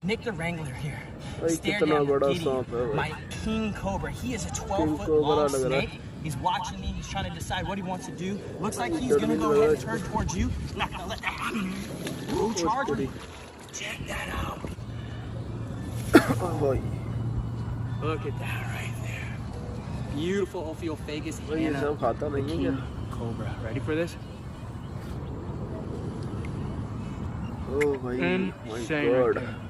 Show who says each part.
Speaker 1: Nick the Wrangler here.
Speaker 2: भाई
Speaker 1: Stare
Speaker 2: कितना
Speaker 1: down
Speaker 2: बड़ा
Speaker 1: Giddy,
Speaker 2: सांप है भाई.
Speaker 1: my king cobra. He is a
Speaker 2: King
Speaker 1: 12-foot
Speaker 2: cobra
Speaker 1: long
Speaker 2: लग रहा है.
Speaker 1: snake. He's watching me. He's trying to decide what he wants to do. Looks like he's gonna go ahead and turn towards you. Not gonna let that happen. Ooh, charger. Check that out.
Speaker 2: भाई.
Speaker 1: Look at that right there. Beautiful Ophiophagus
Speaker 2: भाई ये सब खाता नहीं है क्या?
Speaker 1: cobra. Ready for this?
Speaker 2: Oh भाई. My
Speaker 1: Insane.
Speaker 2: God.